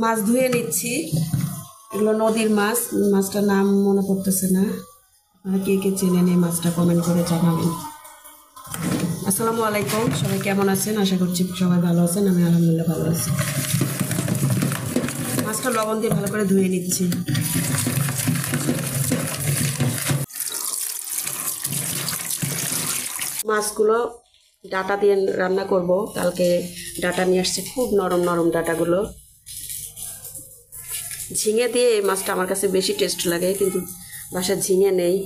মাছ ধুয়ে নিচ্ছি, এগুলো নদীর মাছ, মাছটার নাম মনে পড়তেছে না। আপনারা কে কে চেনেন এই মাছটা কমেন্ট করে জানাবেন। আসসালামু আলাইকুম, সবাই কেমন আছেন? আশা করছি সবাই ভালো আছেন। আমি আলহামদুলিল্লাহ ভালো আছি। মাছটা লবণ দিয়ে ভালো করে ধুয়ে নিচ্ছি। মাছগুলো ডাটা দিয়ে রান্না করব। কালকে ডাটা নিয়ে আসছে, খুব নরম নরম ডাটাগুলো। ঝিঙে দিয়ে এই মাছটা আমার কাছে বেশি টেস্ট লাগে, কিন্তু বাসায় ঝিঙে নেই।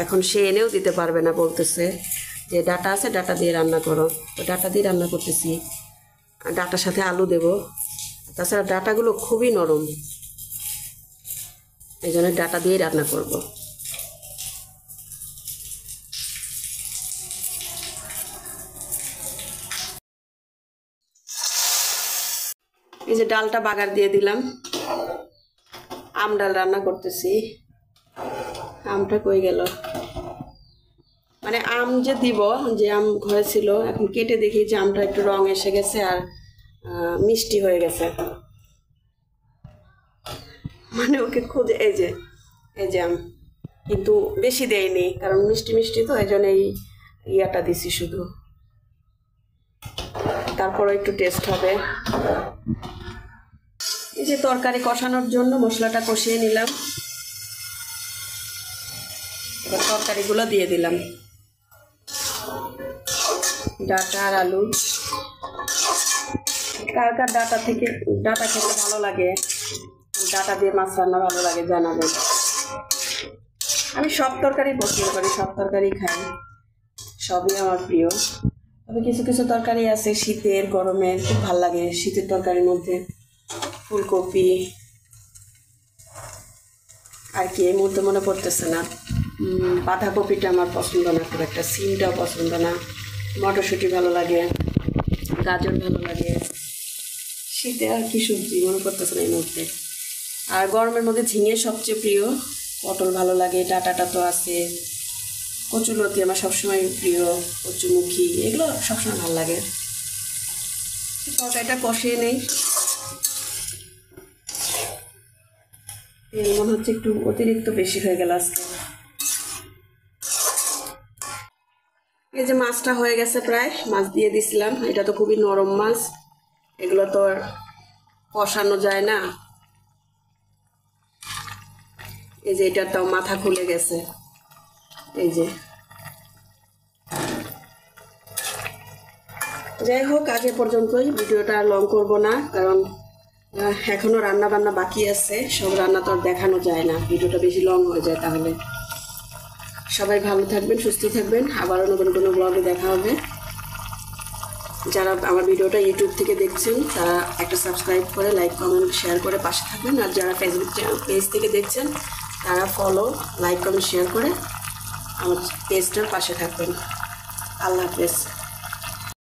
এখন সে এনেও দিতে পারবে না, বলতেছে যে ডাটা আছে, ডাটা দিয়ে রান্না করো। তো ডাটা দিয়ে রান্না করতেছি, ডাটার সাথে আলু দেব। তাছাড়া ডাটাগুলো খুবই নরম, এই জন্য ডাটা দিয়ে রান্না করব। এই যে ডালটা বাগার দিয়ে দিলাম। আম ডাল রান্না করতেছি। আমটা কই গেল? মানে আম যে দিব, যে আম ঘরে ছিল, এখন কেটে দেখি যে আমটা একটু রং এসে গেছে আর মিষ্টি হয়ে গেছে। মানে ওকে খুঁজে, এই যে আম, কিন্তু বেশি দেয়নি, কারণ মিষ্টি মিষ্টি তো, এই জন্য এই ইয়াটা দিছি শুধু। তারপরে একটু টেস্ট হবে। এই যে তরকারি কষানোর জন্য মশলাটা কষিয়ে নিলাম। এবার তরকারিগুলো দিয়ে দিলাম, ডাটা আর আলু। কার কার ডাটা খেতে ভালো লাগে, ডাটা দিয়ে মাছ রান্না ভালো লাগে জানাবেন। আমি সব তরকারি পছন্দ করি, সব তরকারি খাই, সবই আমার প্রিয়। তবে কিছু কিছু তরকারি আছে শীতের গরমের খুব ভালো লাগে। শীতের তরকারির মধ্যে ফুলকপি, আর কি এই মুহূর্তে মনে পড়তেছে না। বাঁধাকপিটা আমার পছন্দ না খুব একটা, সিমটাও পছন্দ না, মটরশুঁটি ভালো লাগে, গাজর ভালো লাগে। শীতে আর কি সবজি মনে করতেছে না এই মুহূর্তে। আর গরমের মধ্যে ঝিঙে সবচেয়ে প্রিয়, পটল ভালো লাগে, ডাঁটাটা তো আছে, কচুলতি আমার সবসময় প্রিয়, কচুমুখী, এগুলো সবসময় ভালো লাগে। তরকারিটা কষিয়ে নেই। তেল মনে হচ্ছে একটু অতিরিক্ত বেশি হয়ে গেল আজকে। এই যে মাছটা হয়ে গেছে প্রায়, মাছ দিয়ে দিছিলাম। এটা তো খুবই নরম মাছ, এগুলো তো আর কষানো যায় না। এই যে এটার তাও মাথা খুলে গেছে। এই যে যাই হোক, আজ এ পর্যন্তই। ভিডিওটা আর লং করবো না, কারণ এখনো রান্না বান্না বাকি আছে। সব রান্না তো আর দেখানো যায় না, ভিডিওটা বেশি লং হয়ে যায় তাহলে। সবাই ভালো থাকবেন, সুস্থ থাকবেন। আবারও নতুন কোনো ব্লগে দেখা হবে। যারা আমার ভিডিওটা ইউটিউব থেকে দেখছেন তারা একটা সাবস্ক্রাইব করে, লাইক, কমেন্ট, শেয়ার করে পাশে থাকবেন। আর যারা ফেসবুক পেজ থেকে দেখছেন তারা ফলো, লাইক, কমেন্ট, শেয়ার করে আমার পেজটার পাশে থাকবেন। আল্লাহ হাফেজ।